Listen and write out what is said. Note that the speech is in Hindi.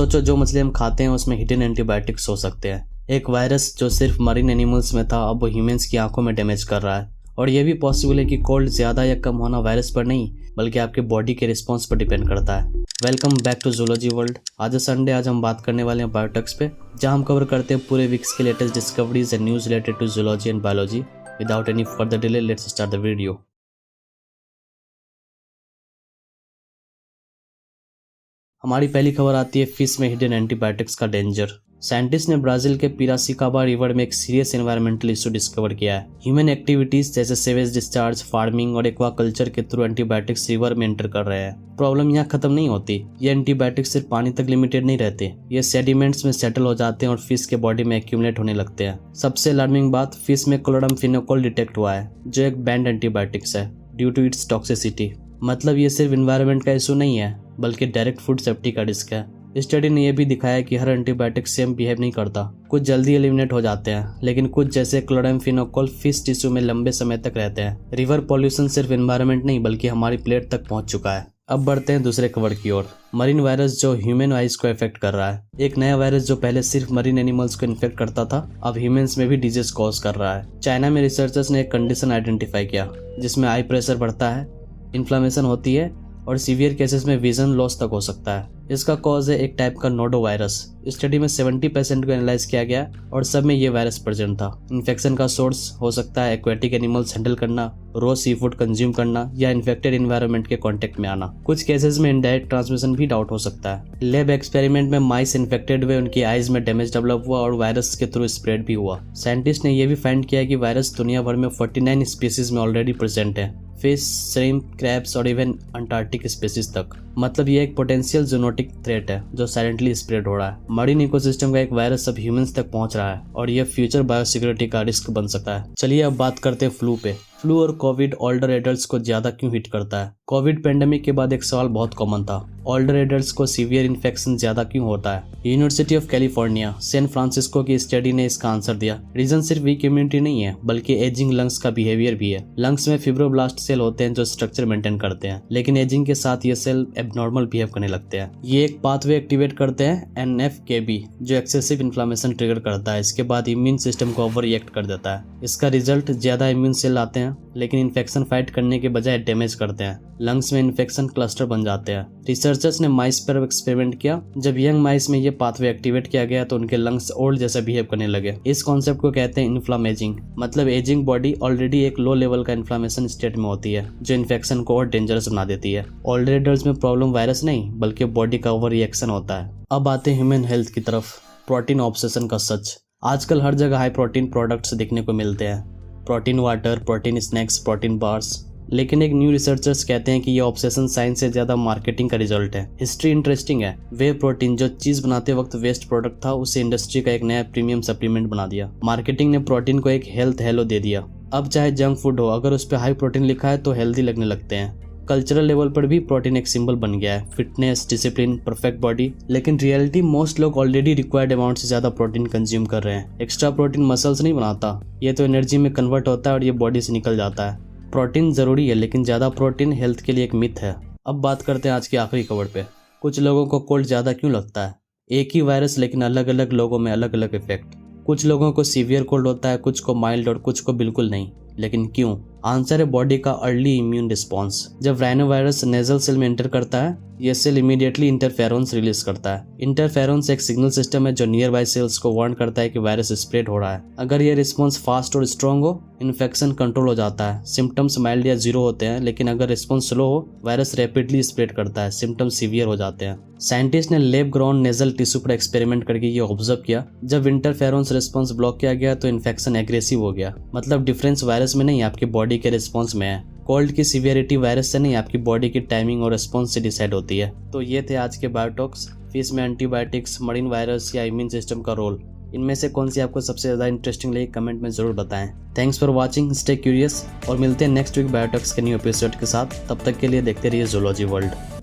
सोचो जो मछली हम खाते हैं उसमें हिडन एंटीबायोटिक्स हो सकते हैं। एक वायरस जो सिर्फ मरीन एनिमल्स में था अब वो ह्यूमंस की आंखों में डैमेज कर रहा है। और ये भी पॉसिबल है कि कोल्ड ज़्यादा या कम होना वायरस पर नहीं बल्कि आपके बॉडी के रिस्पॉन्स पर डिपेंड करता है। Welcome back to zoology world. आज है संडे, आज हम बात करने वाले हैं बायोटेक्स पे, जहां हम कवर करते हैं पूरे वीक्स के latest discoveries and news related to zoology and biology. Without any further delay let's start the video. हमारी पहली खबर आती है फिश में हिडन एंटीबायोटिक्स का डेंजर। साइंटिस्ट ने ब्राजील के पिरासिकाबा रिवर में एक सीरियस एनवायरमेंटल इशू डिस्कवर किया है। ह्यूमन एक्टिविटीज जैसे सेवेज डिस्चार्ज, फार्मिंग और एक्वाकल्चर के थ्रू एंटीबायोटिक्स रिवर में एंटर कर रहे हैं। प्रॉब्लम यहाँ खत्म नहीं होती। ये एंटीबायोटिक्स सिर्फ पानी तक लिमिटेड नहीं रहते, ये सेडिमेंट्स में सेटल हो जाते हैं और फिश के बॉडी में एक्यूमुलेट होने लगते हैं। सबसे अलार्मिंग बात, फिश में क्लोरामफेनिकोल डिटेक्ट हुआ है जो एक बैंड एंटीबायोटिक्स है ड्यू टू इट्स टॉक्सिसिटी। मतलब ये सिर्फ एनवायरनमेंट का इशू नहीं है बल्कि डायरेक्ट फूड सेफ्टी का रिस्क है। स्टडी ने यह भी दिखाया कि हर एंटीबायोटिक सेम बिहेव नहीं करता। कुछ जल्दी एलिमिनेट हो जाते हैं लेकिन कुछ जैसे क्लोरामफेनिकोल फिश टिश्यू में लंबे समय तक रहते हैं। रिवर पॉल्यूशन सिर्फ एनवायरनमेंट नहीं बल्कि हमारी प्लेट तक पहुंच चुका है। अब बढ़ते हैं दूसरे कवर की ओर। मरीन वायरस जो ह्यूमन आइज को इफेक्ट कर रहा है। एक नया वायरस जो पहले सिर्फ मरीन एनिमल्स को इन्फेक्ट करता था अब ह्यूमंस में भी डिजीज कॉज कर रहा है। चाइना में रिसर्चर्स ने एक कंडीशन आइडेंटिफाई किया जिसमें आई प्रेशर बढ़ता है, इन्फ्लामेशन होती है और सीवियर केसेस में विजन लॉस तक हो सकता है। इसका कॉज है एक टाइप का नोडो वायरस। स्टडी में 70% को एनालाइज किया गया और सब में ये वायरस प्रेजेंट था। इन्फेक्शन का सोर्स हो सकता है एक्वेटिक एनिमल्स हैंडल करना, रॉ सी फूड कंज्यूम करना या इन्फेक्टेड एनवायरनमेंट के कांटेक्ट में आना। कुछ केसेस में इनडायरेक्ट ट्रांसमिशन भी डाउट हो सकता है। लैब एक्सपेरिमेंट में माइस इन्फेक्टेड हुए, उनकी आईज में डैमेज डेवलप हुआ और वायरस के थ्रू स्प्रेड भी हुआ। साइंटिस्ट ने यह भी फाइंड किया कि वायरस दुनिया भर में 49 स्पीसीज में ऑलरेडी प्रेजेंट है, फिश, श्रिम्प, क्रैब्स और इवन अंटार्कटिक स्पीसीज तक। मतलब ये एक पोटेंशियल जूनोटिक थ्रेट है जो साइलेंटली स्प्रेड हो रहा है। मरीन इकोसिस्टम का एक वायरस अब ह्यूमंस तक पहुंच रहा है और यह फ्यूचर बायोसिक्योरिटी का रिस्क बन सकता है। चलिए अब बात करते हैं फ्लू पे। फ्लू और कोविड ओल्डर एडल्ट्स को ज्यादा क्यों हिट करता है? कोविड पेंडेमिक के बाद एक सवाल बहुत कॉमन था, ओल्डर एडल्ट्स को सीवियर इन्फेक्शन ज्यादा क्यों होता है? University of California San Francisco की स्टडी ने इसका आंसर दिया। रीजन सिर्फ वीक इम्यूनिटी नहीं है बल्कि एजिंग लंग्स का बिहेवियर भी है। लंग्स में फिब्रोब्लास्ट सेल होते हैं जो स्ट्रक्चर मेंटेन करते हैं, लेकिन एजिंग के साथ ये सेल एबनॉर्मल बिहेव करने लगते हैं। ये एक पाथवे एक्टिवेट करते हैं NF-κB जो एक्सेसिव इन्फ्लामेशन ट्रिगर करता है। इसके बाद इम्यून सिस्टम को ओवर रिएक्ट कर देता है। इसका रिजल्ट ज्यादा इम्यून सेल आते हैं लेकिन इन्फेक्शन फाइट करने के बजाय डैमेज करते हैं। लंग्स में इन्फेक्शन क्लस्टर बन जाते हैं। रिसर्चर्स ने माइस पर एक्सपेरिमेंट किया। जब यंग माइस में ये पाथवे एक्टिवेट किया गया तो उनके लंग्स ओल्ड जैसा बिहेव करने लगे। इस कॉन्सेप्ट को कहते हैं इन्फ्लामेजिंग। मतलब एजिंग बॉडी ऑलरेडी एक लो लेवल का इन्फ्लामेशन स्टेट में होती है जो इन्फेक्शन को और डेंजरस बना देती है। ओल्डर एडल्ट्स में प्रॉब्लम वायरस नहीं बल्कि बॉडी का ओवर रिएक्शन होता है। अब आते हैं ह्यूमन हेल्थ की तरफ। प्रोटीन ऑब्सेशन का सच। आजकल हर जगह हाई प्रोटीन प्रोडक्ट्स दिखने को मिलते हैं, protein water, protein snacks, protein bars. लेकिन एक न्यू रिसर्चर्स कहते हैं कि ये ऑब्सेशन साइंस से ज्यादा मार्केटिंग का रिजल्ट है। हिस्ट्री इंटरेस्टिंग है। वे प्रोटीन जो चीज बनाते वक्त वेस्ट प्रोडक्ट था उसे इंडस्ट्री का एक नया प्रीमियम सप्लीमेंट बना दिया। मार्केटिंग ने प्रोटीन को एक हेल्थ हेलो दे दिया। अब चाहे जंक फूड हो, अगर उस पर हाई प्रोटीन लिखा है तो हेल्दी लगने लगते हैं। कल्चरल लेवल पर भी प्रोटीन एक सिंबल बन गया है, फिटनेस, डिसिप्लिन, परफेक्ट बॉडी। लेकिन रियलिटी मोस्ट लोग ऑलरेडी रिक्वायर्ड अमाउंट से ज्यादा प्रोटीन कंज्यूम कर रहे हैं। एक्स्ट्रा प्रोटीन मसल्स नहीं बनाता, ये तो एनर्जी में कन्वर्ट होता है और ये बॉडी से निकल जाता है। प्रोटीन जरूरी है लेकिन ज्यादा प्रोटीन हेल्थ के लिए एक मिथ है। अब बात करते हैं आज की आखिरी खबर पे। कुछ लोगों को कोल्ड ज्यादा क्यों लगता है? एक ही वायरस लेकिन अलग अलग लोगों में अलग अलग इफेक्ट। कुछ लोगों को सीवियर कोल्ड होता है, कुछ को माइल्ड और कुछ को बिल्कुल नहीं। लेकिन क्यों? आंसर है बॉडी का अर्ली इम्यून रिस्पॉन्स। जब राइनो वायरस नेजल सेल में एंटर करता है यह सेल इमीडिएटली इंटरफेरोन्स रिलीज करता है। इंटरफेरोन्स एक सिग्नल सिस्टम है जो नियर बाय सेल्स को वार्न करता है कि वायरस स्प्रेड हो रहा है। अगर यह रिस्पॉन्स फास्ट और स्ट्रॉन्ग हो इन्फेक्शन कंट्रोल हो जाता है। सिम्टम्स माइल्ड या जीरो होते हैं, लेकिन अगर रिस्पॉन्स स्लो हो वायरस रैपिडली स्प्रेड करता है, सिम्टम्स सीवियर हो जाते हैं। साइंटिस्ट ने लैब ग्राउंड नेजल टिश्यू पर एक्सपेरिमेंट करके ये ऑब्जर्व किया। जब इंटरफेरोन्स रिस्पॉन्स ब्लॉक किया गया तो इन्फेक्शन एग्रेसिव हो गया। मतलब डिफरेंस वायरस में नहीं आपकी बॉडी के रिस्पॉन्स में है। कोल्ड की सीवियरिटी वायरस से नहीं आपकी बॉडी की टाइमिंग और रिस्पॉन्स से डिसाइड होती है। तो ये थे आज के बायोटॉक्स। फिश में एंटीबायोटिक्स, मरीन वायरस या इम्यून सिस्टम का रोल। इनमें से कौन सी आपको सबसे ज्यादा इंटरेस्टिंग लगी कमेंट में जरूर बताएं। Thanks for watching, stay curious और मिलते हैं नेक्स्ट वीक बायोटॉक्स के न्यू एपिसोड के साथ। तब तक के लिए देखते रहिए जूलॉजी वर्ल्ड।